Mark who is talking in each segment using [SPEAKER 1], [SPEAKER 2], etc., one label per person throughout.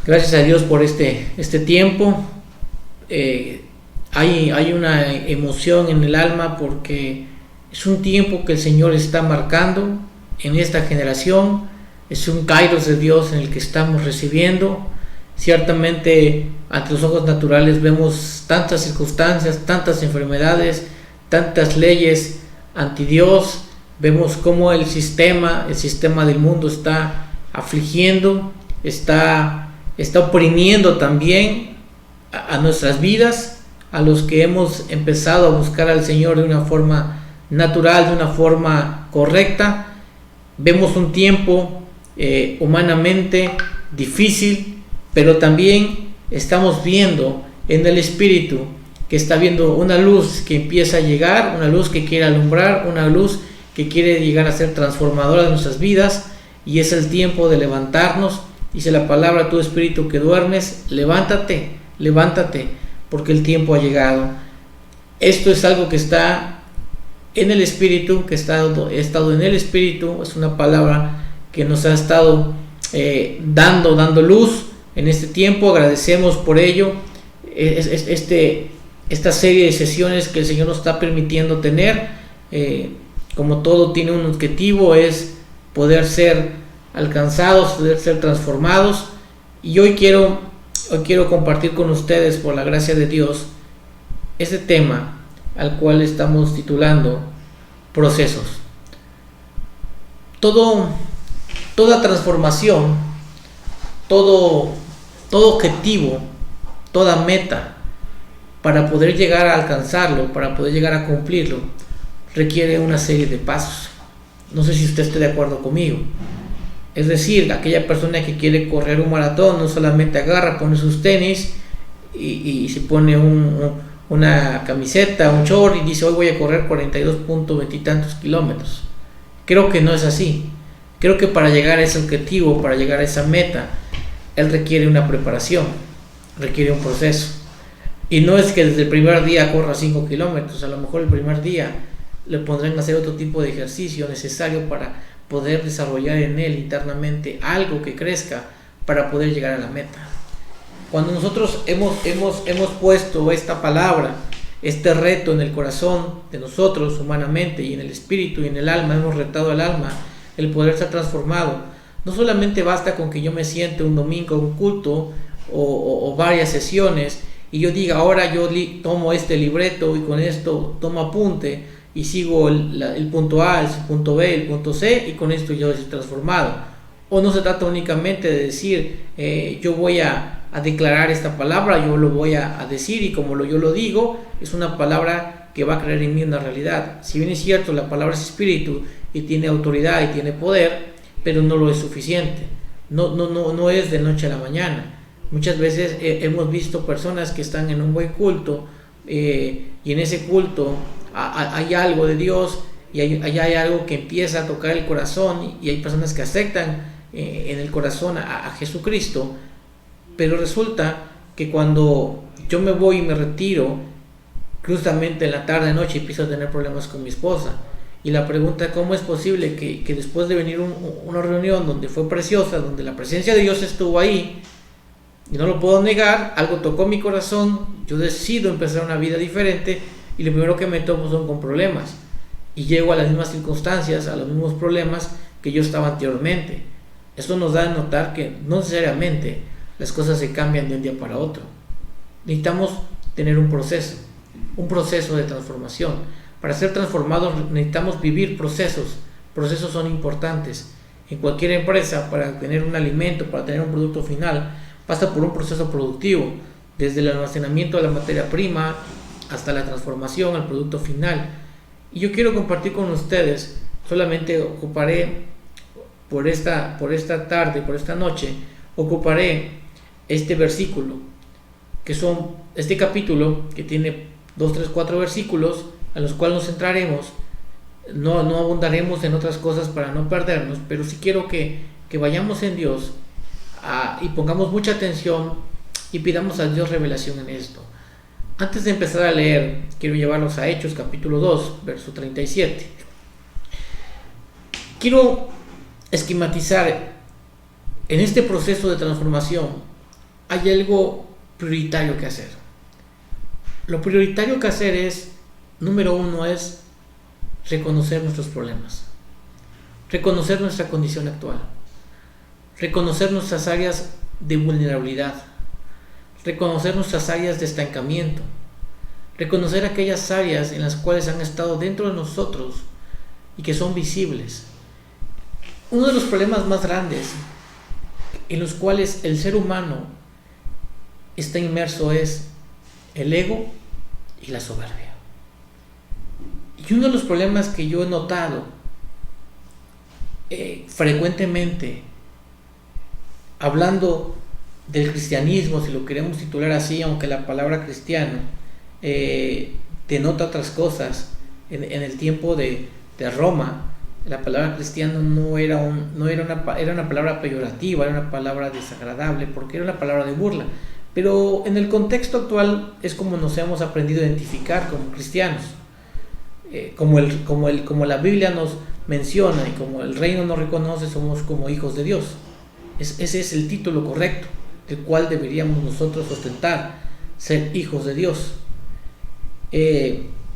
[SPEAKER 1] Gracias a Dios por este tiempo. Hay una emoción en el alma porque es un tiempo que el Señor está marcando en esta generación. Es un kairos de Dios en el que estamos recibiendo. Ciertamente ante los ojos naturales vemos tantas circunstancias, tantas enfermedades, tantas leyes anti Dios. Vemos cómo el sistema del mundo está afligiendo, está oprimiendo también a nuestras vidas, a los que hemos empezado a buscar al Señor de una forma natural, de una forma correcta. Vemos un tiempo humanamente difícil, pero también estamos viendo en el Espíritu que está viendo una luz que empieza a llegar, una luz que quiere alumbrar, una luz que quiere llegar a ser transformadora de nuestras vidas, y es el tiempo de levantarnos. Dice la palabra: tu espíritu que duermes, levántate, levántate, porque el tiempo ha llegado. Esto es algo que está en el Espíritu, que he estado en el Espíritu. Es una palabra que nos ha estado dando luz en este tiempo. Agradecemos por ello esta serie de sesiones que el Señor nos está permitiendo tener. Como todo tiene un objetivo, es poder ser alcanzados, poder ser transformados. Y hoy quiero compartir con ustedes, por la gracia de Dios, este tema al cual estamos titulando procesos. Toda transformación, todo objetivo, toda meta, para poder llegar a alcanzarlo, para poder llegar a cumplirlo, requiere una serie de pasos. No sé si usted esté de acuerdo conmigo. Es decir, aquella persona que quiere correr un maratón no solamente agarra, pone sus tenis y se pone una camiseta, un short, y dice: hoy voy a correr 42.20 y tantos kilómetros. Creo que no es así. Creo que para llegar a ese objetivo, para llegar a esa meta, él requiere una preparación, requiere un proceso. Y no es que desde el primer día corra 5 kilómetros. A lo mejor el primer día le pondrán a hacer otro tipo de ejercicio necesario para poder desarrollar en él internamente algo que crezca para poder llegar a la meta. Cuando nosotros hemos puesto esta palabra, este reto en el corazón de nosotros humanamente, y en el espíritu y en el alma, hemos retado al alma el poder ser transformado. No solamente basta con que yo me siente un domingo, un culto o varias sesiones, y yo diga: ahora yo tomo este libreto y con esto tomo apunte y sigo el punto A, el punto B, el punto C, y con esto yo estoy transformado. O no se trata únicamente de decir: yo voy a declarar esta palabra, yo lo voy a decir, y como yo lo digo, es una palabra que va a crear en mí una realidad. Si bien es cierto, la palabra es espíritu y tiene autoridad y tiene poder, pero no lo es suficiente. No es de noche a la mañana. Muchas veces hemos visto personas que están en un buen culto, y en ese culto hay algo de Dios, y hay algo que empieza a tocar el corazón, y hay personas que aceptan en el corazón a Jesucristo. Pero resulta que cuando yo me voy y me retiro, justamente en la tarde noche empiezo a tener problemas con mi esposa. Y la pregunta: ¿cómo es posible que después de venir una reunión donde fue preciosa, donde la presencia de Dios estuvo ahí, y no lo puedo negar, algo tocó mi corazón, yo decido empezar una vida diferente, y lo primero que me topo son con problemas, y llego a las mismas circunstancias, a los mismos problemas que yo estaba anteriormente? Esto nos da a notar que no necesariamente las cosas se cambian de un día para otro. Necesitamos tener un proceso de transformación. Para ser transformados necesitamos vivir procesos. Procesos son importantes. En cualquier empresa, para tener un alimento, para tener un producto final, pasa por un proceso productivo, desde el almacenamiento de la materia prima hasta la transformación al producto final. Y yo quiero compartir con ustedes, solamente ocuparé por esta tarde, por esta noche, ocuparé este versículo, que son este capítulo, que tiene 2, 3, 4 versículos, a los cuales nos centraremos. No abundaremos en otras cosas para no perdernos, pero sí quiero que vayamos en Dios y pongamos mucha atención y pidamos a Dios revelación en esto. Antes de empezar a leer, quiero llevarlos a Hechos capítulo 2, verso 37. Quiero esquematizar en este proceso de transformación hay algo prioritario que hacer. Lo prioritario que hacer es, número uno, es reconocer nuestros problemas, reconocer nuestra condición actual, reconocer nuestras áreas de vulnerabilidad, reconocer nuestras áreas de estancamiento, reconocer aquellas áreas en las cuales han estado dentro de nosotros y que son visibles. Uno de los problemas más grandes en los cuales el ser humano está inmerso es el ego y la soberbia. Y uno de los problemas que yo he notado frecuentemente, hablando del cristianismo, si lo queremos titular así, aunque la palabra cristiano denota otras cosas, en el tiempo de Roma, la palabra cristiano era una palabra peyorativa, era una palabra desagradable, porque era una palabra de burla. Pero en el contexto actual es como nos hemos aprendido a identificar como cristianos. Como la Biblia nos menciona y como el reino nos reconoce, somos como hijos de Dios. Ese es el título correcto, el cual deberíamos nosotros ostentar, ser hijos de Dios.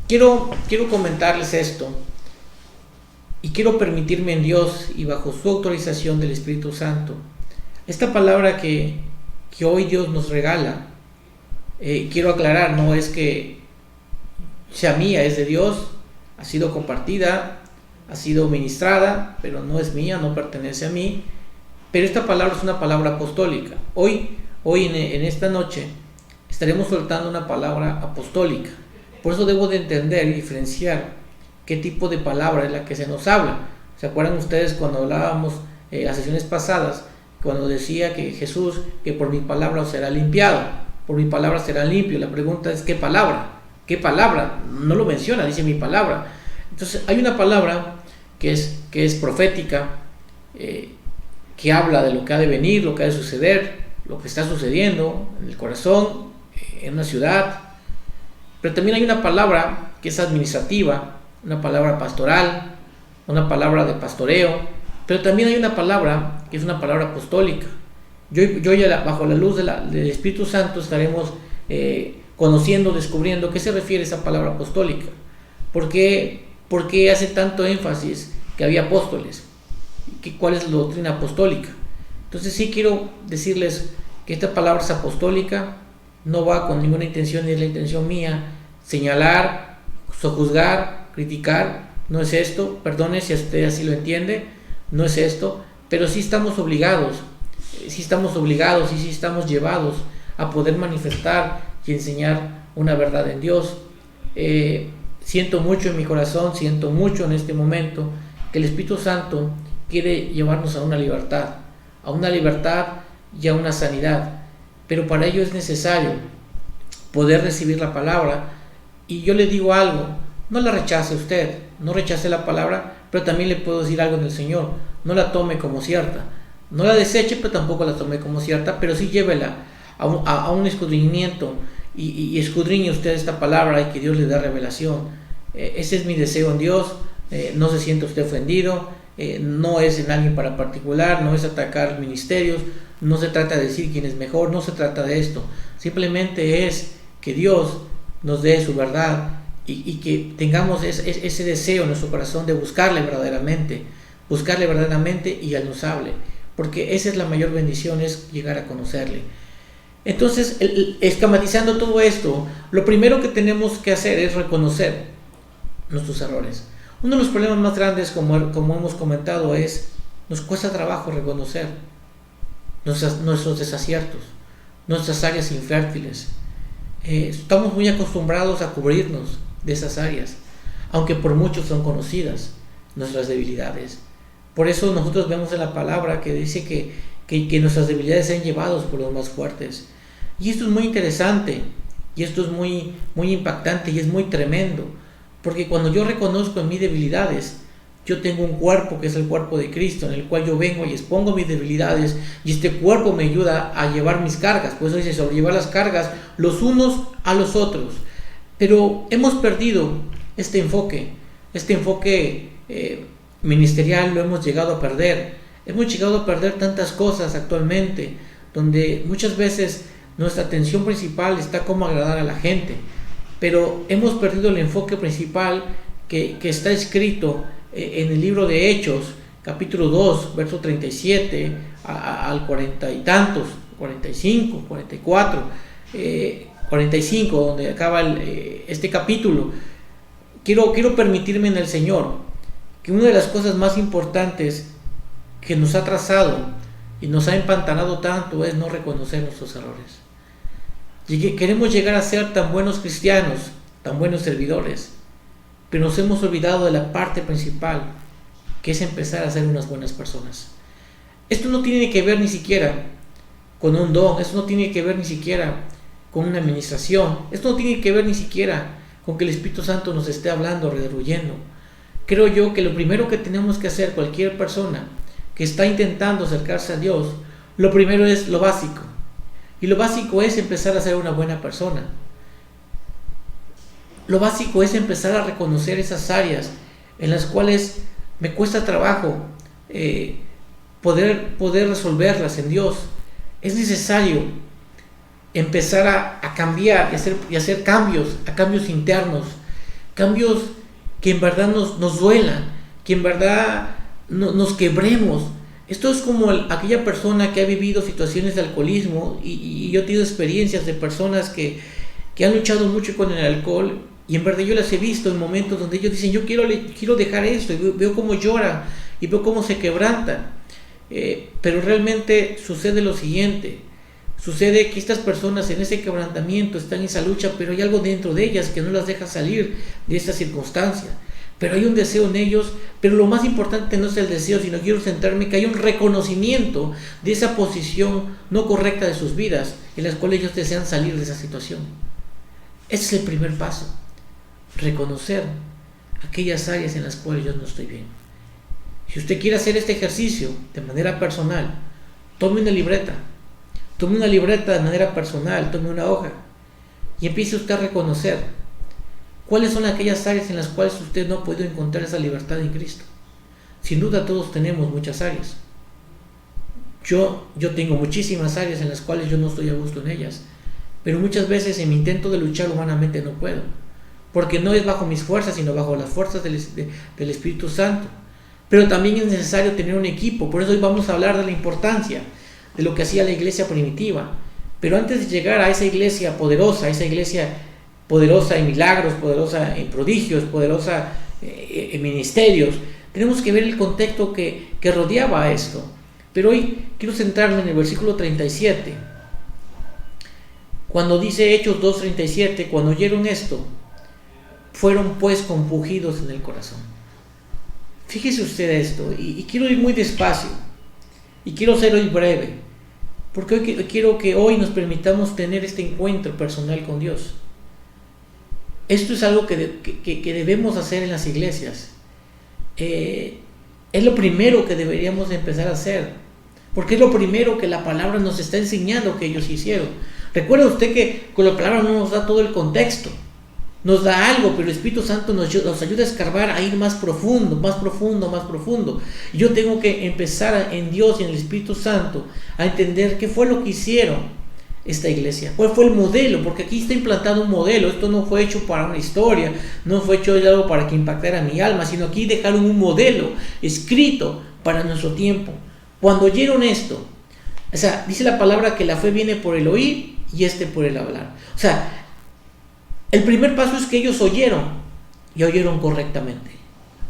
[SPEAKER 1] Quiero comentarles esto y quiero permitirme en Dios y bajo su autorización del Espíritu Santo, esta palabra que hoy Dios nos regala. Quiero aclarar, no es que sea mía, es de Dios, ha sido compartida, ha sido ministrada, pero no es mía, no pertenece a mí. Pero esta palabra es una palabra apostólica. Hoy en esta noche estaremos soltando una palabra apostólica. Por eso debo de entender y diferenciar qué tipo de palabra es la que se nos habla. ¿Se acuerdan ustedes cuando hablábamos las sesiones pasadas, cuando decía que Jesús, que por mi palabra os será limpiado, por mi palabra será limpio? La pregunta es, ¿qué palabra? ¿Qué palabra? No lo menciona, dice mi palabra. Entonces hay una palabra que es profética, que habla de lo que ha de venir, lo que ha de suceder, lo que está sucediendo en el corazón, en una ciudad. Pero también hay una palabra que es administrativa, una palabra pastoral, una palabra de pastoreo, pero también hay una palabra que es una palabra apostólica. Yo ya bajo la luz del Espíritu Santo estaremos conociendo, descubriendo qué se refiere a esa palabra apostólica. ¿Por qué hace tanto énfasis que había apóstoles? ¿Cuál es la doctrina apostólica? Entonces sí quiero decirles que esta palabra es apostólica, no va con ninguna intención, ni es la intención mía señalar, sojuzgar, criticar. No es esto, perdone si usted así lo entiende, no es esto, pero sí estamos obligados y sí estamos llevados a poder manifestar y enseñar una verdad en Dios. Siento mucho en mi corazón, siento mucho en este momento que el Espíritu Santo quiere llevarnos a una libertad y a una sanidad, pero para ello es necesario poder recibir la palabra. Y yo le digo algo, no la rechace usted, no rechace la palabra, pero también le puedo decir algo del Señor, no la tome como cierta, no la deseche, pero tampoco la tome como cierta, pero sí llévela a un escudriñamiento y escudriñe usted esta palabra y que Dios le dé revelación. Ese es mi deseo en Dios. No se sienta usted ofendido, no es en alguien para particular, no es atacar ministerios, no se trata de decir quién es mejor, no se trata de esto, simplemente es que Dios nos dé su verdad y que tengamos ese deseo en nuestro corazón de buscarle verdaderamente y Él nos hable, porque esa es la mayor bendición, es llegar a conocerle. Entonces, esquematizando todo esto, lo primero que tenemos que hacer es reconocer nuestros errores. Uno de los problemas más grandes, como hemos comentado, es nos cuesta trabajo reconocer nuestros desaciertos, nuestras áreas infértiles. Estamos muy acostumbrados a cubrirnos de esas áreas, aunque por muchos son conocidas nuestras debilidades. Por eso nosotros vemos en la palabra que dice que nuestras debilidades sean llevadas por los más fuertes. Y esto es muy interesante, y esto es muy, muy impactante, y es muy tremendo, porque cuando yo reconozco en mis debilidades, yo tengo un cuerpo que es el cuerpo de Cristo, en el cual yo vengo y expongo mis debilidades, y este cuerpo me ayuda a llevar mis cargas. Por eso dice, sobrellevar las cargas los unos a los otros. Pero hemos perdido este enfoque ministerial, lo hemos llegado a perder. Hemos llegado a perder tantas cosas actualmente, donde muchas veces nuestra atención principal está cómo agradar a la gente, pero hemos perdido el enfoque principal que está escrito en el libro de Hechos, capítulo 2, verso 37 al 40 y tantos, 45, 44, 45, donde acaba este capítulo. Quiero permitirme en el Señor que una de las cosas más importantes que nos ha trazado y nos ha empantanado tanto es no reconocer nuestros errores. Y queremos llegar a ser tan buenos cristianos, tan buenos servidores, pero nos hemos olvidado de la parte principal, que es empezar a ser unas buenas personas. Esto no tiene que ver ni siquiera con un don, esto no tiene que ver ni siquiera con una administración, esto no tiene que ver ni siquiera con que el Espíritu Santo nos esté hablando, redarguyendo. Creo yo que lo primero que tenemos que hacer cualquier persona que está intentando acercarse a Dios, lo primero es lo básico. Y lo básico es empezar a ser una buena persona. Lo básico es empezar a reconocer esas áreas en las cuales me cuesta trabajo poder resolverlas en Dios. Es necesario empezar a cambiar y hacer cambios internos, cambios que en verdad nos duelan, que en verdad nos quebremos. Esto es como aquella persona que ha vivido situaciones de alcoholismo, y yo he tenido experiencias de personas que han luchado mucho con el alcohol, y en verdad yo las he visto en momentos donde ellos dicen: yo quiero dejar esto, y veo cómo lloran y veo cómo se quebrantan, pero realmente sucede lo siguiente: sucede que estas personas en ese quebrantamiento están en esa lucha, pero hay algo dentro de ellas que no las deja salir de esa circunstancia. Pero hay un deseo en ellos, pero lo más importante no es el deseo, sino quiero centrarme que hay un reconocimiento de esa posición no correcta de sus vidas, en las cuales ellos desean salir de esa situación. Ese es el primer paso: reconocer aquellas áreas en las cuales yo no estoy bien. Si usted quiere hacer este ejercicio de manera personal, tome una libreta de manera personal, tome una hoja y empiece usted a reconocer cuáles son aquellas áreas en las cuales usted no ha podido encontrar esa libertad en Cristo. Sin duda todos tenemos muchas áreas. Yo tengo muchísimas áreas en las cuales yo no estoy a gusto en ellas, pero muchas veces en mi intento de luchar humanamente no puedo, porque no es bajo mis fuerzas, sino bajo las fuerzas del Espíritu Santo. Pero también es necesario tener un equipo. Por eso hoy vamos a hablar de la importancia de lo que hacía la iglesia primitiva. Pero antes de llegar a esa iglesia poderosa en milagros, poderosa en prodigios, poderosa en ministerios, tenemos que ver el contexto que rodeaba a esto. Pero hoy quiero centrarme en el versículo 37, cuando dice Hechos 2:37: cuando oyeron esto, fueron pues compungidos en el corazón. Fíjese usted esto, y quiero ir muy despacio, y quiero ser hoy breve, porque hoy quiero que hoy nos permitamos tener este encuentro personal con Dios. Esto es algo que debemos hacer en las iglesias. Es lo primero que deberíamos empezar a hacer, porque es lo primero que la palabra nos está enseñando que ellos hicieron. Recuerda usted que con la palabra no nos da todo el contexto, nos da algo, pero el Espíritu Santo nos ayuda a escarbar, a ir más profundo, más profundo, más profundo. Yo tengo que empezar en Dios y en el Espíritu Santo a entender qué fue lo que hicieron esta iglesia, cuál fue el modelo, porque aquí está implantado un modelo. Esto no fue hecho para una historia, no fue hecho algo para que impactara mi alma, sino aquí dejaron un modelo escrito para nuestro tiempo. Cuando oyeron esto, o sea, dice la palabra que la fe viene por el oír y por el hablar. O sea, el primer paso es que ellos oyeron, y oyeron correctamente.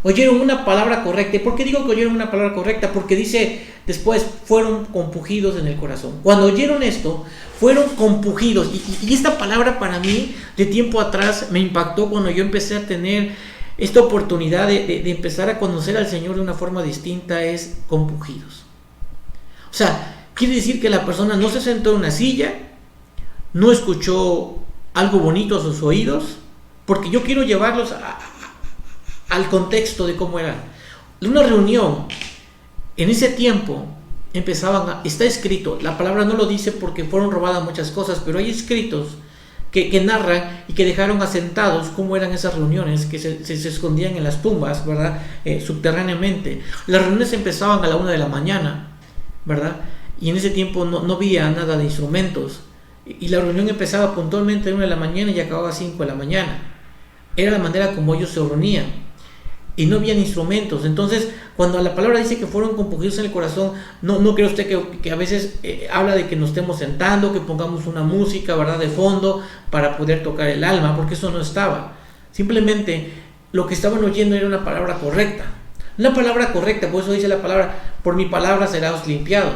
[SPEAKER 1] Oyeron una palabra correcta. ¿Y por qué digo que oyeron una palabra correcta? Porque dice después: fueron compungidos en el corazón. Cuando oyeron esto, fueron compungidos. Y esta palabra para mí, de tiempo atrás, me impactó cuando yo empecé a tener esta oportunidad de empezar a conocer al Señor de una forma distinta. Es compungidos. O sea, quiere decir que la persona no se sentó en una silla, no escuchó algo bonito a sus oídos, porque yo quiero llevarlos al contexto de cómo era. Una reunión, en ese tiempo, está escrito, la palabra no lo dice porque fueron robadas muchas cosas, pero hay escritos que narran y que dejaron asentados cómo eran esas reuniones, que se escondían en las tumbas, ¿verdad? Subterráneamente. Las reuniones empezaban a la 1 de la mañana, ¿verdad? y en ese tiempo no había nada de instrumentos, y la reunión empezaba puntualmente a 1 de la mañana y acababa a 5 de la mañana. Era la manera como ellos se reunían, y no habían instrumentos. Entonces, cuando la palabra dice que fueron compungidos en el corazón, no cree usted que a veces habla de que nos estemos sentando, que pongamos una música, ¿verdad?, de fondo para poder tocar el alma, porque eso no estaba. Simplemente lo que estaban oyendo era una palabra correcta. Una palabra correcta, por eso dice la palabra, por mi palabra serás limpiado.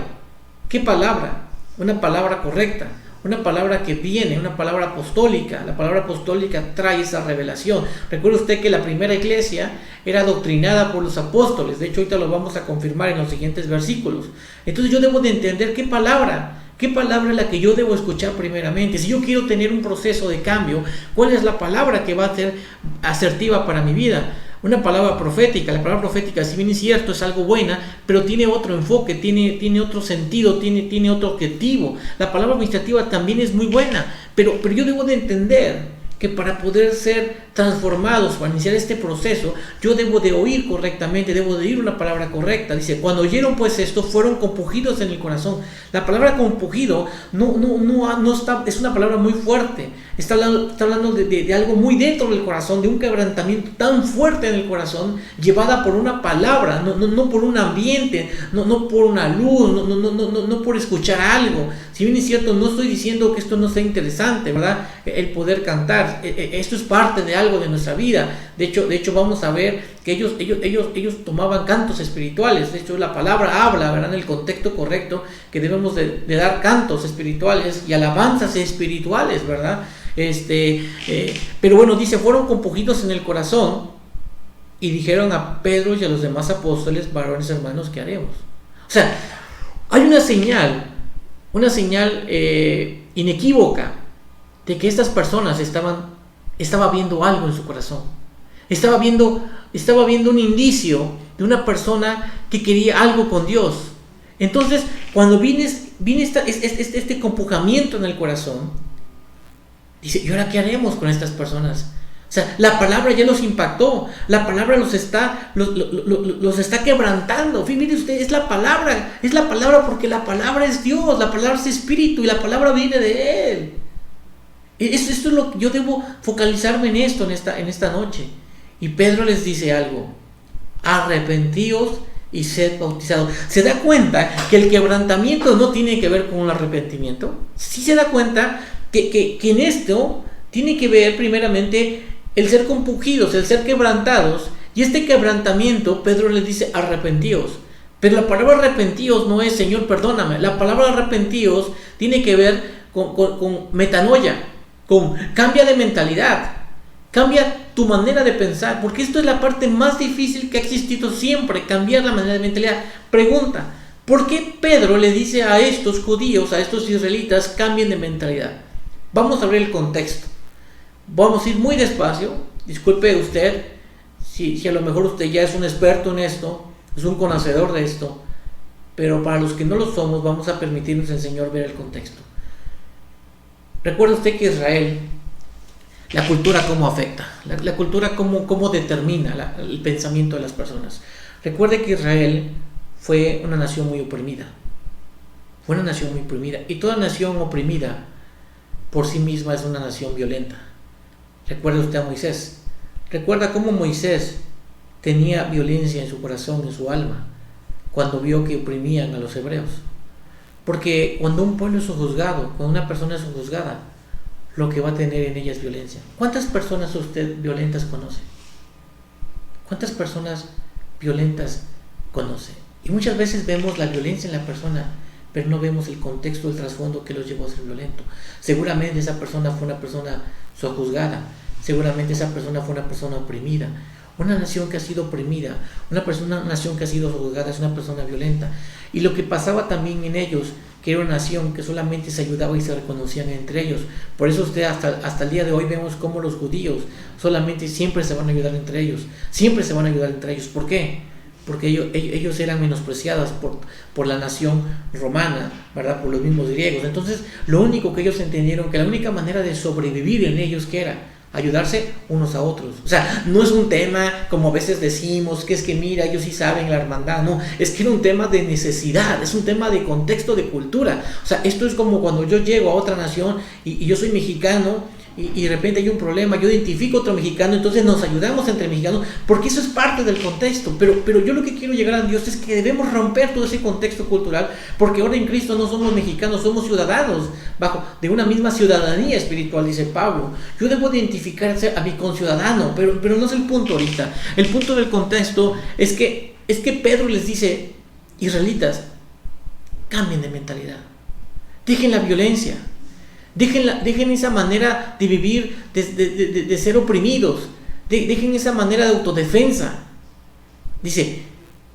[SPEAKER 1] ¿Qué palabra? Una palabra correcta. Una palabra que viene, una palabra apostólica. La palabra apostólica trae esa revelación. Recuerde usted que la primera iglesia era doctrinada por los apóstoles. De hecho, ahorita lo vamos a confirmar en los siguientes versículos. Entonces yo debo de entender qué palabra es la que yo debo escuchar primeramente. Si yo quiero tener un proceso de cambio, ¿cuál es la palabra que va a ser asertiva para mi vida? Una palabra profética. La palabra profética, si bien es cierto, es algo buena, pero tiene otro enfoque, tiene otro sentido, tiene otro objetivo. La palabra administrativa también es muy buena, pero yo debo de entender que para poder ser transformados, para iniciar este proceso, yo debo de oír correctamente, debo de oír una palabra correcta. Dice, cuando oyeron pues esto, fueron compungidos en el corazón. La palabra compungido no está, es una palabra muy fuerte. Está hablando de algo muy dentro del corazón, de un quebrantamiento tan fuerte en el corazón, llevada por una palabra, no por un ambiente, no por una luz, no por escuchar algo. Si bien es cierto, no estoy diciendo que esto no sea interesante, ¿verdad?, el poder cantar. Esto es parte de algo de nuestra vida. De hecho vamos a ver que ellos tomaban cantos espirituales. De hecho, la palabra habla, ¿verdad?, en el contexto correcto, que debemos de dar cantos espirituales y alabanzas espirituales, ¿verdad? Pero bueno, dice, fueron compungidos en el corazón y dijeron a Pedro y a los demás apóstoles, varones hermanos, ¿qué haremos? O sea, hay una señal inequívoca de que estas personas estaba viendo algo en su corazón. Estaba viendo un indicio de una persona que quería algo con Dios. Entonces, cuando viene este compujamiento en el corazón, dice, ¿y ahora qué haremos con estas personas? O sea, la palabra ya los impactó, la palabra los está quebrantando. Mire usted, es la palabra porque la palabra es Dios, la palabra es espíritu y la palabra viene de Él. Esto es lo que yo debo focalizarme en esto, en esta noche. Y Pedro les dice algo: arrepentíos y sed bautizados. ¿Se da cuenta que el quebrantamiento no tiene que ver con un arrepentimiento? Sí se da cuenta que en esto tiene que ver primeramente el ser compungidos, el ser quebrantados. Y este quebrantamiento, Pedro les dice arrepentíos. Pero la palabra arrepentíos no es Señor perdóname. La palabra arrepentíos tiene que ver con metanoia, con cambia de mentalidad, cambia tu manera de pensar, porque esto es la parte más difícil que ha existido siempre, cambiar la manera de mentalidad. Pregunta, ¿por qué Pedro le dice a estos judíos, a estos israelitas, cambien de mentalidad? Vamos a ver el contexto. Vamos a ir muy despacio. Disculpe usted si a lo mejor usted ya es un experto en esto, es un conocedor de esto, pero para los que no lo somos, vamos a permitirnos el Señor ver el contexto. Recuerda usted que Israel, la cultura cómo afecta, la cultura cómo determina el pensamiento de las personas. Recuerde que Israel fue una nación muy oprimida. Fue una nación muy oprimida. Y toda nación oprimida por sí misma es una nación violenta. Recuerde usted a Moisés. Recuerda cómo Moisés tenía violencia en su corazón, en su alma, cuando vio que oprimían a los hebreos. Porque cuando un pueblo es sojuzgado, cuando una persona es sojuzgada, lo que va a tener en ella es violencia. ¿Cuántas personas usted violentas conoce? ¿Cuántas personas violentas conoce? Y muchas veces vemos la violencia en la persona, pero no vemos el contexto, el trasfondo que los llevó a ser violento. Seguramente esa persona fue una persona sojuzgada, seguramente esa persona fue una persona oprimida. Una nación que ha sido oprimida, una nación que ha sido sojuzgada es una persona violenta. Y lo que pasaba también en ellos, que era una nación que solamente se ayudaba y se reconocían entre ellos. Por eso usted hasta el día de hoy vemos cómo los judíos solamente siempre se van a ayudar entre ellos. Siempre se van a ayudar entre ellos. ¿Por qué? Porque ellos eran menospreciados por la nación romana, ¿verdad?, por los mismos griegos. Entonces, lo único que ellos entendieron, que la única manera de sobrevivir en ellos, ¿qué era? ayudarse unos a otros. O sea, no es un tema como a veces decimos, que es que mira, ellos sí saben la hermandad. No, es que era un tema de necesidad, es un tema de contexto, de cultura. O sea, esto es como cuando yo llego a otra nación y yo soy mexicano y de repente hay un problema, yo identifico a otro mexicano, entonces nos ayudamos entre mexicanos, porque eso es parte del contexto. Pero yo lo que quiero llegar a Dios es que debemos romper todo ese contexto cultural, porque ahora en Cristo no somos mexicanos, somos ciudadanos de una misma ciudadanía espiritual, dice Pablo. Yo debo identificarse a mi conciudadano, pero no es el punto ahorita. El punto del contexto es que Pedro les dice: israelitas, cambien de mentalidad, dejen la violencia, dejen esa manera de vivir, de ser oprimidos, dejen esa manera de autodefensa. Dice: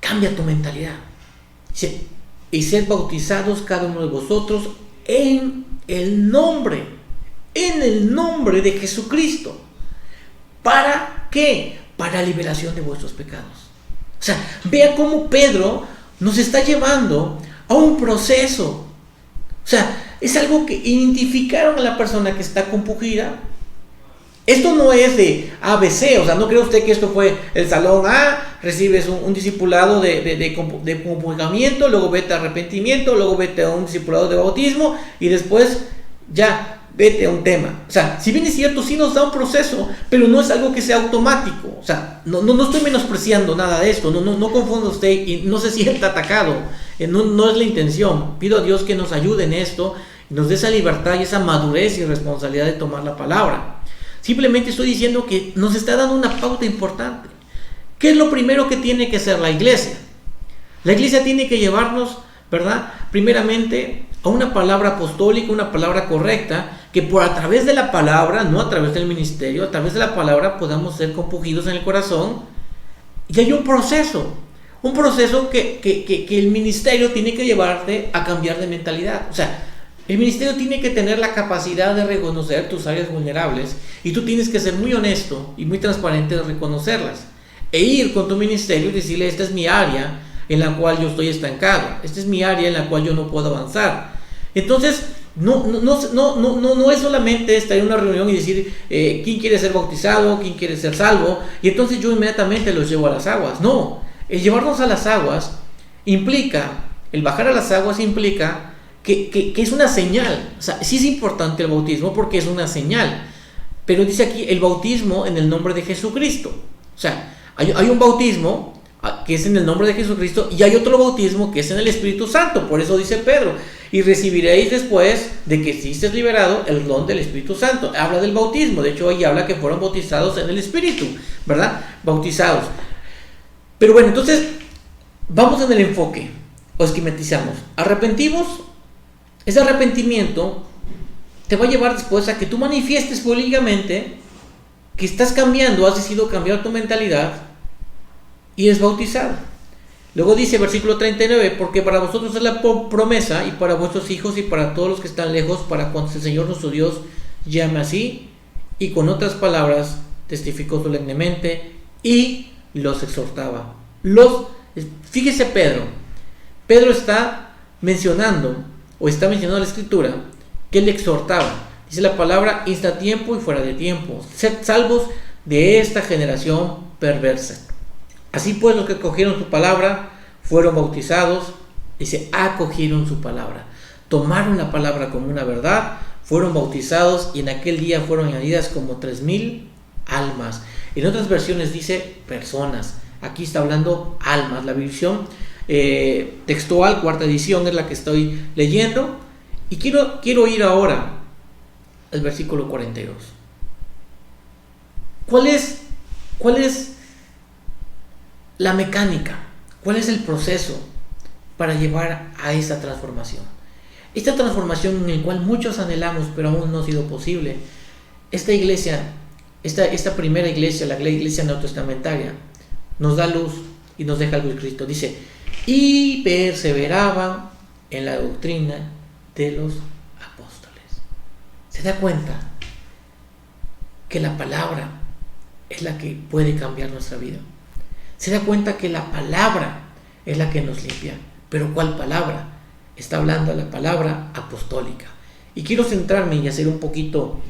[SPEAKER 1] cambia tu mentalidad. Dice: y sed bautizados cada uno de vosotros en el nombre de Jesucristo. ¿Para qué? Para liberación de vuestros pecados. O sea, vea cómo Pedro nos está llevando a un proceso. O sea, es algo que identificaron a la persona que está compungida. Esto no es de ABC, o sea, no cree usted que esto fue el salón A, recibes un discipulado de compungimiento, luego vete a arrepentimiento, luego vete a un discipulado de bautismo y después ya vete a un tema. O sea, si bien es cierto, sí nos da un proceso, pero no es algo que sea automático. O sea, no estoy menospreciando nada de esto, no confunda usted y no se sienta atacado. No es la intención. Pido a Dios que nos ayude en esto, nos dé esa libertad y esa madurez y responsabilidad de tomar la palabra. Simplemente estoy diciendo que nos está dando una pauta importante. ¿Qué es lo primero que tiene que hacer la iglesia? La iglesia tiene que llevarnos, ¿verdad?, primeramente a una palabra apostólica, una palabra correcta, que por a través de la palabra, no a través del ministerio, a través de la palabra podamos ser compungidos en el corazón. Y hay un proceso que el ministerio tiene que llevarte a cambiar de mentalidad. O sea, el ministerio tiene que tener la capacidad de reconocer tus áreas vulnerables y tú tienes que ser muy honesto y muy transparente de reconocerlas e ir con tu ministerio y decirle: esta es mi área en la cual yo estoy estancado, esta es mi área en la cual yo no puedo avanzar. Entonces no es solamente estar en una reunión y decir quién quiere ser bautizado, quién quiere ser salvo, y entonces yo inmediatamente los llevo a las aguas. No, el llevarnos a las aguas implica, el bajar a las aguas implica que es una señal. O sea, sí es importante el bautismo porque es una señal, pero dice aquí el bautismo en el nombre de Jesucristo. O sea, hay un bautismo que es en el nombre de Jesucristo y hay otro bautismo que es en el Espíritu Santo. Por eso dice Pedro: y recibiréis después de que estés liberado el don del Espíritu Santo. Habla del bautismo, de hecho ahí habla que fueron bautizados en el Espíritu, ¿verdad? Bautizados. Pero bueno, entonces vamos en el enfoque, o esquematizamos. Arrepentimos. Ese arrepentimiento te va a llevar después a que tú manifiestes públicamente que estás cambiando, has decidido cambiar tu mentalidad y es bautizado. Luego dice versículo 39: porque para vosotros es la promesa, y para vuestros hijos y para todos los que están lejos, para cuantos el Señor nuestro Dios llame así. Y con otras palabras testificó solemnemente y los exhortaba. Fíjese, Pedro está mencionando la escritura que él exhortaba. Dice la palabra: insta a tiempo y fuera de tiempo, sed salvos de esta generación perversa. Así pues, los que acogieron su palabra fueron bautizados. Dice: acogieron su palabra, tomaron la palabra como una verdad, fueron bautizados, y en aquel día fueron añadidas como 3,000 almas. En otras versiones dice personas. Aquí está hablando almas. La versión textual, cuarta edición, es la que estoy leyendo. Y quiero ir ahora al versículo 42. ¿Cuál es la mecánica? ¿Cuál es el proceso para llevar a esta transformación? Esta transformación en la cual muchos anhelamos, pero aún no ha sido posible. Esta iglesia, esta primera iglesia, la iglesia neotestamentaria, nos da luz y nos deja luz Cristo. Dice: y perseveraban en la doctrina de los apóstoles. ¿Se da cuenta que la palabra es la que puede cambiar nuestra vida? ¿Se da cuenta que la palabra es la que nos limpia? ¿Pero cuál palabra? Está hablando la palabra apostólica. Y quiero centrarme y hacer un poquito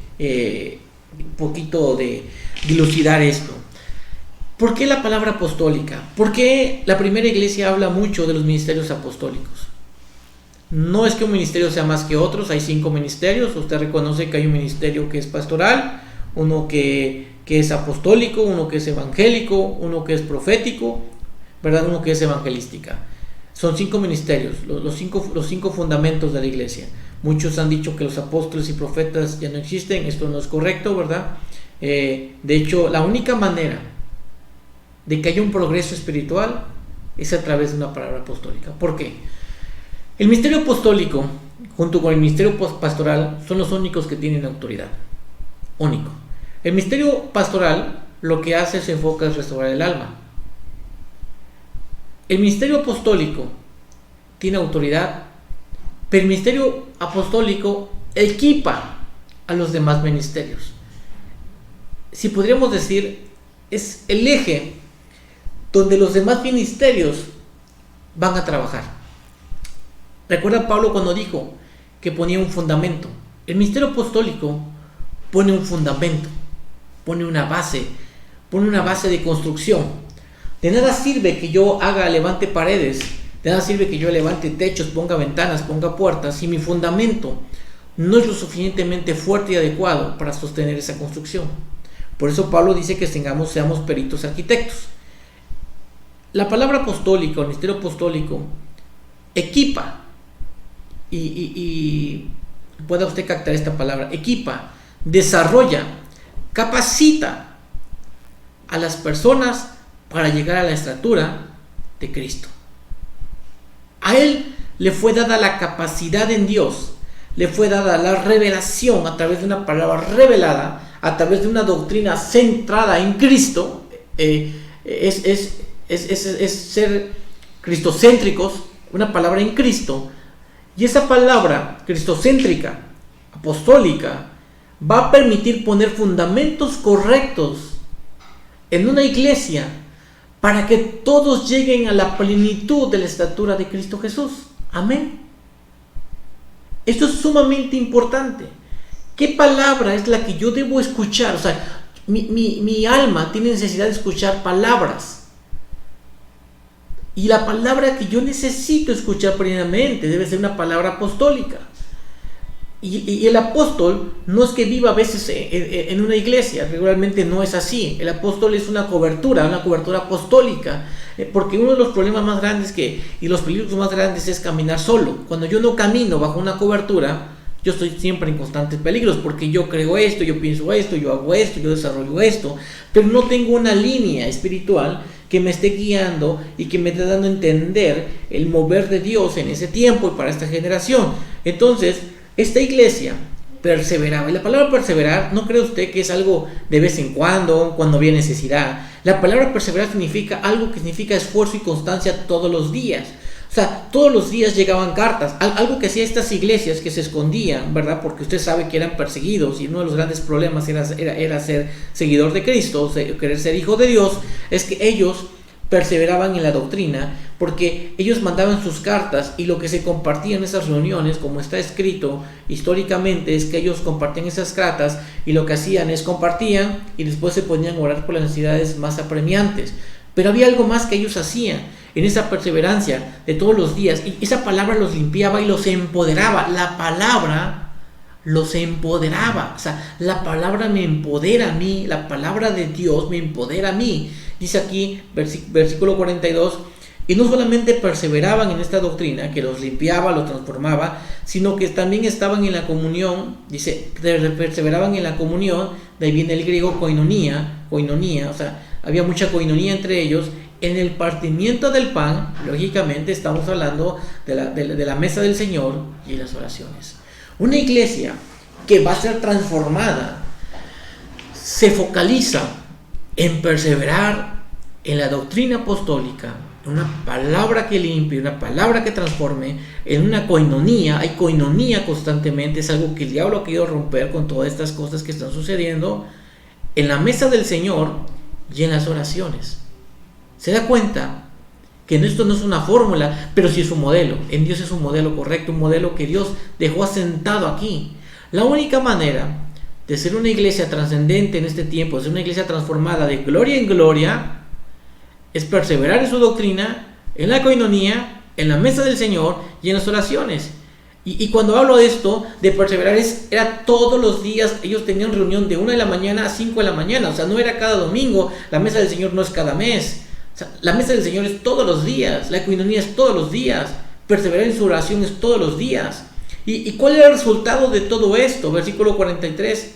[SPEAKER 1] un poquito de dilucidar esto. ¿Por qué la palabra apostólica? ¿Por qué la primera iglesia habla mucho de los ministerios apostólicos? No es que un ministerio sea más que otros, hay 5 ministerios. Usted reconoce que hay un ministerio que es pastoral, uno que es apostólico, uno que es evangélico, uno que es profético, ¿verdad? Uno que es evangelística. Son 5 ministerios, los cinco fundamentos de la iglesia. Muchos han dicho que los apóstoles y profetas ya no existen. Esto no es correcto, ¿verdad? De hecho, la única manera de que haya un progreso espiritual es a través de una palabra apostólica. ¿Por qué? El ministerio apostólico, junto con el ministerio pastoral, son los únicos que tienen autoridad. Único. El ministerio pastoral lo que hace, se enfoca en restaurar el alma. El ministerio apostólico tiene autoridad, pero el ministerio apostólico equipa a los demás ministerios. Si podríamos decir, es el eje donde los demás ministerios van a trabajar. Recuerda Pablo cuando dijo que ponía un fundamento. El ministerio apostólico pone un fundamento, pone una base de construcción. De nada sirve que yo levante paredes, de nada sirve que yo levante techos, ponga ventanas, ponga puertas, si mi fundamento no es lo suficientemente fuerte y adecuado para sostener esa construcción. Por eso Pablo dice que seamos peritos arquitectos. La palabra apostólica, el ministerio apostólico, equipa, y pueda usted captar esta palabra, equipa, desarrolla, capacita a las personas para llegar a la estatura de Cristo. A él le fue dada la capacidad en Dios, le fue dada la revelación a través de una palabra revelada, a través de una doctrina centrada en Cristo. Es ser cristocéntricos, una palabra en Cristo. Y esa palabra cristocéntrica, apostólica, va a permitir poner fundamentos correctos en una iglesia para que todos lleguen a la plenitud de la estatura de Cristo Jesús. Amén. Esto es sumamente importante. ¿Qué palabra es la que yo debo escuchar? O sea, mi alma tiene necesidad de escuchar palabras. Y la palabra que yo necesito escuchar plenamente debe ser una palabra apostólica. Y el apóstol no es que viva a veces en una iglesia, regularmente no es así. El apóstol es una cobertura apostólica, porque uno de los problemas más grandes y los peligros más grandes es caminar solo. Cuando yo no camino bajo una cobertura, yo estoy siempre en constantes peligros, porque yo creo esto, yo pienso esto, yo hago esto, yo desarrollo esto, pero no tengo una línea espiritual que me esté guiando y que me esté dando a entender el mover de Dios en ese tiempo y para esta generación. Entonces, esta iglesia perseveraba. Y la palabra perseverar, no cree usted que es algo de vez en cuando había necesidad. La palabra perseverar significa algo que significa esfuerzo y constancia todos los días. O sea, todos los días llegaban cartas. Algo que hacía estas iglesias que se escondían, ¿verdad? Porque usted sabe que eran perseguidos, y uno de los grandes problemas era ser seguidor de Cristo, querer ser hijo de Dios. Es que ellos perseveraban en la doctrina, porque ellos mandaban sus cartas, y lo que se compartía en esas reuniones, como está escrito históricamente, es que ellos compartían esas cartas, y lo que hacían es compartían y después se ponían a orar por las necesidades más apremiantes. Pero había algo más que ellos hacían en esa perseverancia de todos los días, y esa palabra los limpiaba y los empoderaba. La palabra los empoderaba. O sea, la palabra me empodera a mí, la palabra de Dios me empodera a mí. Dice aquí, versículo 42, y no solamente perseveraban en esta doctrina que los limpiaba, los transformaba, sino que también estaban en la comunión. Dice, perseveraban en la comunión, de ahí viene el griego koinonia, o sea, había mucha koinonía entre ellos. En el partimiento del pan, lógicamente estamos hablando de la mesa del Señor y las oraciones. Una iglesia que va a ser transformada se focaliza en perseverar en la doctrina apostólica, en una palabra que limpie, una palabra que transforme, en una koinonía. Hay koinonía constantemente, es algo que el diablo ha querido romper con todas estas cosas que están sucediendo en la mesa del Señor y en las oraciones. Se da cuenta que esto no es una fórmula, pero sí es un modelo. En Dios es un modelo correcto, un modelo que Dios dejó asentado aquí. La única manera de ser una iglesia trascendente en este tiempo, de ser una iglesia transformada de gloria en gloria, es perseverar en su doctrina, en la coinonía, en la mesa del Señor y en las oraciones. Y cuando hablo de esto, de perseverar, era todos los días. Ellos tenían reunión de 1 de la mañana a 5 de la mañana, o sea, no era cada domingo. La mesa del Señor no es cada mes, o sea, la mesa del Señor es todos los días, la coinonía es todos los días, perseverar en su oración es todos los días. ¿Y cuál era el resultado de todo esto? Versículo 43.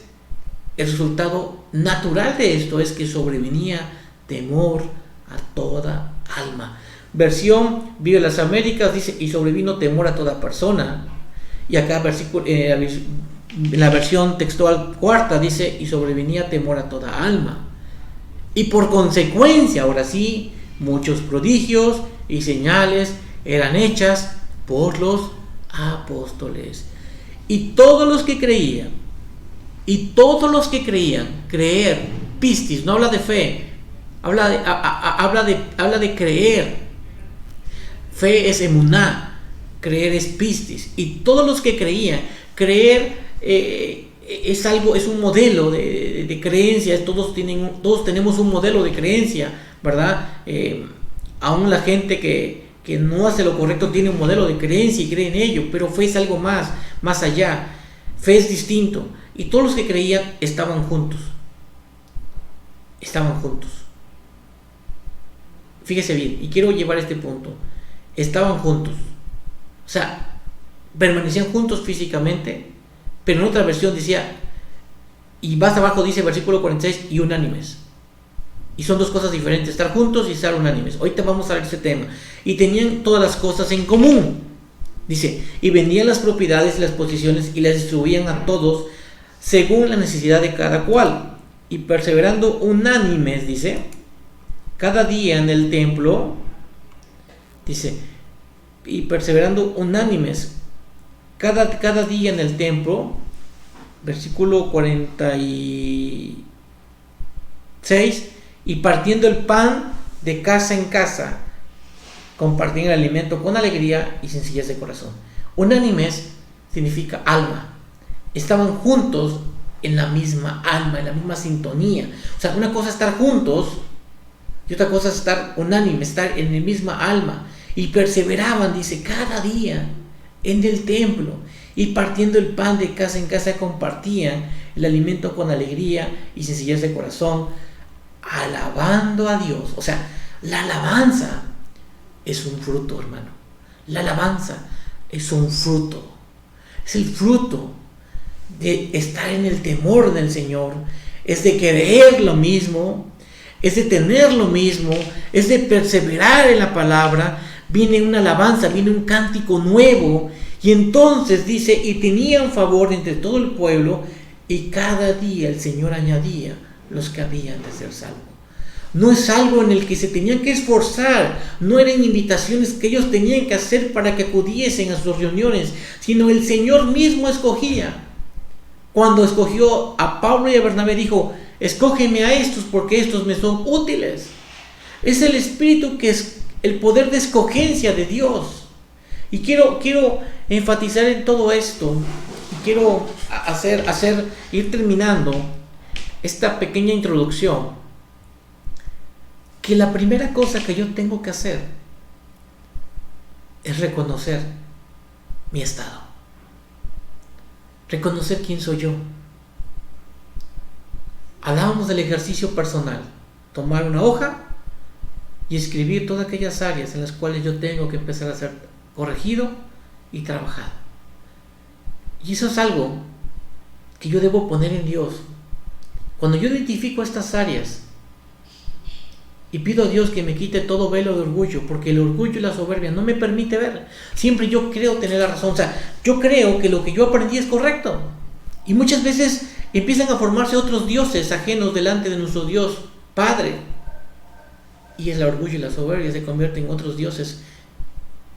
[SPEAKER 1] El resultado natural de esto es que sobrevenía temor a toda alma. Versión Vive las Américas dice: y sobrevino temor a toda persona. Y acá la versión textual cuarta dice: y sobrevenía temor a toda alma. Y por consecuencia, ahora sí, muchos prodigios y señales eran hechas por los apóstoles. Y todos los que creían, creer, pistis, no habla de fe, habla de creer. Fe es emuná, creer es pistis. Y todos los que creían, creer es un modelo de creencia. Todos tenemos un modelo de creencia, ¿verdad? Aún la gente que no hace lo correcto tiene un modelo de creencia y cree en ello, pero fe es algo más allá. Fe es distinto. Y todos los que creían estaban juntos. Fíjese bien, y quiero llevar este punto. Estaban juntos. O sea, permanecían juntos físicamente, pero en otra versión decía, y más abajo dice, versículo 46, y unánimes. Y son dos cosas diferentes, estar juntos y estar unánimes. Hoy te vamos a ver ese tema. Y tenían todas las cosas en común. Dice, y vendían las propiedades y las posesiones y las distribuían a todos según la necesidad de cada cual. Y perseverando unánimes, dice, cada día en el templo, dice, y perseverando unánimes, cada día en el templo, versículo 46, y partiendo el pan de casa en casa, compartían el alimento con alegría y sencillez de corazón. Unánimes significa alma. Estaban juntos en la misma alma, en la misma sintonía. O sea, una cosa es estar juntos y otra cosa es estar unánime, estar en la misma alma. Y perseveraban, dice, cada día en el templo, y partiendo el pan de casa en casa compartían el alimento con alegría y sencillez de corazón, alabando a Dios. O sea, la alabanza es un fruto, hermano. La alabanza es un fruto. Es el fruto de estar en el temor del Señor. Es de querer lo mismo. Es de tener lo mismo. Es de perseverar en la palabra. Viene una alabanza, viene un cántico nuevo. Y entonces dice, y tenían favor entre todo el pueblo, y cada día el Señor añadía los que habían de ser salvos. No es algo en el que se tenían que esforzar, no eran invitaciones que ellos tenían que hacer para que acudiesen a sus reuniones, sino el Señor mismo escogía. Cuando escogió a Pablo y a Bernabé, dijo, escógeme a estos porque estos me son útiles. Es el Espíritu que es el poder de escogencia de Dios. Y quiero enfatizar en todo esto, y quiero ir terminando esta pequeña introducción, que la primera cosa que yo tengo que hacer es reconocer mi estado, reconocer quién soy yo. Hablábamos del ejercicio personal, tomar una hoja y escribir todas aquellas áreas en las cuales yo tengo que empezar a ser corregido y trabajado. Y eso es algo que yo debo poner en Dios. Cuando yo identifico estas áreas y pido a Dios que me quite todo velo de orgullo, porque el orgullo y la soberbia no me permite ver. Siempre yo creo tener la razón. O sea, yo creo que lo que yo aprendí es correcto. Y muchas veces empiezan a formarse otros dioses ajenos delante de nuestro Dios Padre. Y el orgullo y la soberbia se convierten en otros dioses.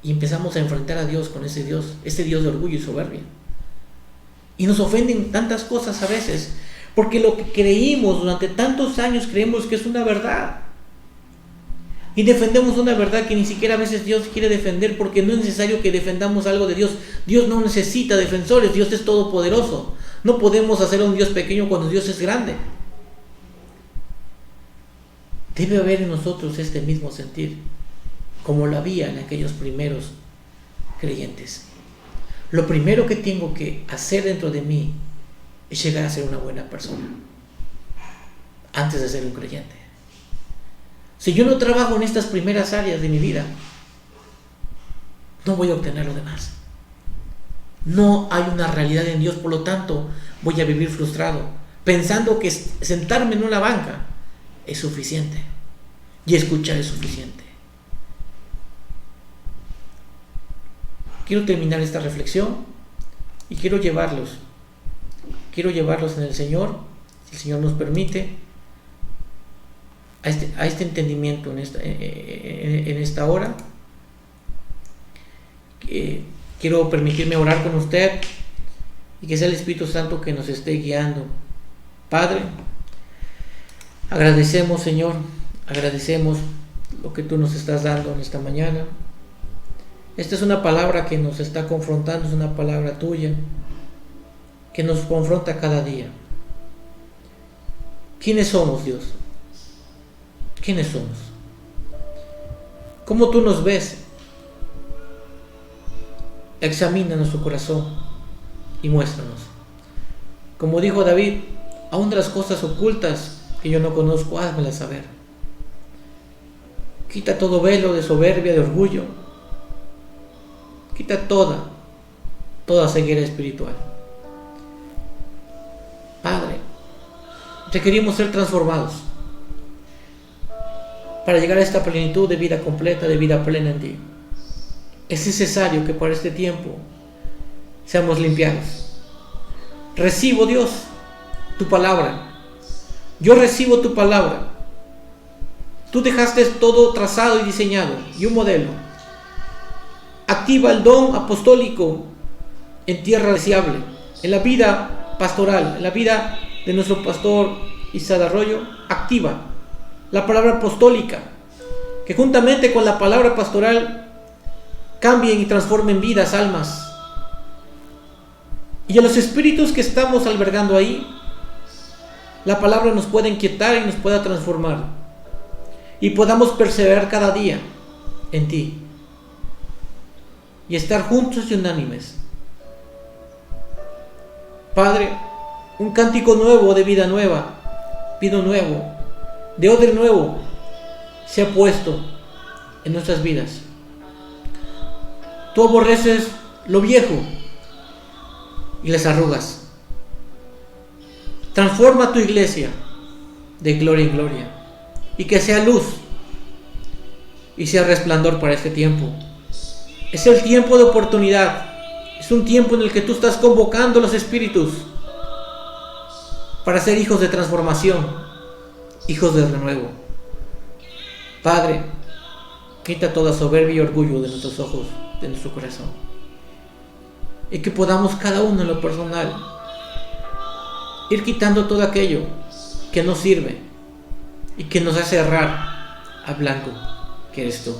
[SPEAKER 1] Y empezamos a enfrentar a Dios con ese Dios de orgullo y soberbia. Y nos ofenden tantas cosas a veces, porque lo que creímos durante tantos años creemos que es una verdad. Y defendemos una verdad que ni siquiera a veces Dios quiere defender, porque no es necesario que defendamos algo de Dios. Dios no necesita defensores, Dios es todopoderoso. No podemos hacer a un Dios pequeño cuando Dios es grande. Debe haber en nosotros este mismo sentir, como lo había en aquellos primeros creyentes. Lo primero que tengo que hacer dentro de mí es llegar a ser una buena persona antes de ser un creyente. Si yo no trabajo en estas primeras áreas de mi vida, no voy a obtener lo demás. No hay una realidad en Dios, por lo tanto voy a vivir frustrado, pensando que sentarme en una banca es suficiente y escuchar es suficiente. Quiero terminar esta reflexión y quiero llevarlos en el Señor, si el Señor nos permite, a este entendimiento en esta hora. Quiero permitirme orar con usted y que sea el Espíritu Santo que nos esté guiando. Padre, agradecemos, Señor, agradecemos lo que tú nos estás dando en esta mañana. Esta es una palabra que nos está confrontando, es una palabra tuya que nos confronta cada día. ¿Quiénes somos, Dios? ¿Quiénes somos? ¿Cómo tú nos ves? Examina nuestro corazón y muéstranos. Como dijo David, aún de las cosas ocultas que yo no conozco, házmelas saber. Quita todo velo de soberbia, de orgullo. Quita toda ceguera espiritual. Padre, requerimos ser transformados para llegar a esta plenitud de vida completa, de vida plena en ti. Es necesario que para este tiempo seamos limpiados. Recibo, Dios, tu palabra. Yo recibo tu palabra. Tú dejaste todo trazado y diseñado y un modelo. Activa el don apostólico en tierra deseable, en la vida pastoral, en la vida de nuestro pastor Isaac Arroyo. Activa la palabra apostólica, que juntamente con la palabra pastoral cambien y transformen vidas, almas. Y a los espíritus que estamos albergando ahí, la palabra nos pueda inquietar y nos pueda transformar, y podamos perseverar cada día en ti y estar juntos y unánimes. Padre, un cántico nuevo de vida nueva, vino nuevo, de odre nuevo se ha puesto en nuestras vidas. Tú aborreces lo viejo y las arrugas. Transforma tu iglesia de gloria en gloria y que sea luz y sea resplandor para este tiempo. Es el tiempo de oportunidad. Es un tiempo en el que tú estás convocando a los espíritus para ser hijos de transformación, hijos de renuevo. Padre, quita toda soberbia y orgullo de nuestros ojos, de nuestro corazón, y que podamos cada uno en lo personal ir quitando todo aquello que no sirve y que nos hace errar a blanco, que eres tú,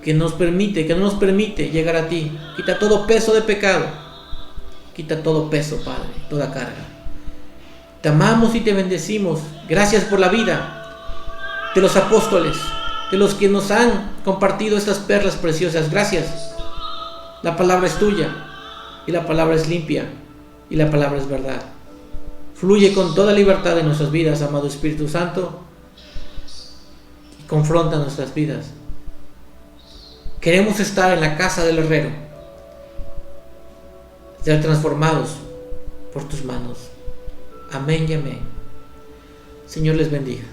[SPEAKER 1] que no nos permite llegar a ti. Quita todo peso de pecado, quita todo peso, Padre, toda carga. Te amamos y te bendecimos. Gracias por la vida de los apóstoles, de los que nos han compartido estas perlas preciosas. Gracias. La palabra es tuya y la palabra es limpia y la palabra es verdad. Fluye con toda libertad en nuestras vidas, amado Espíritu Santo, y confronta nuestras vidas. Queremos estar en la casa del herrero, ser transformados por tus manos. Amén y amén. Señor les bendiga.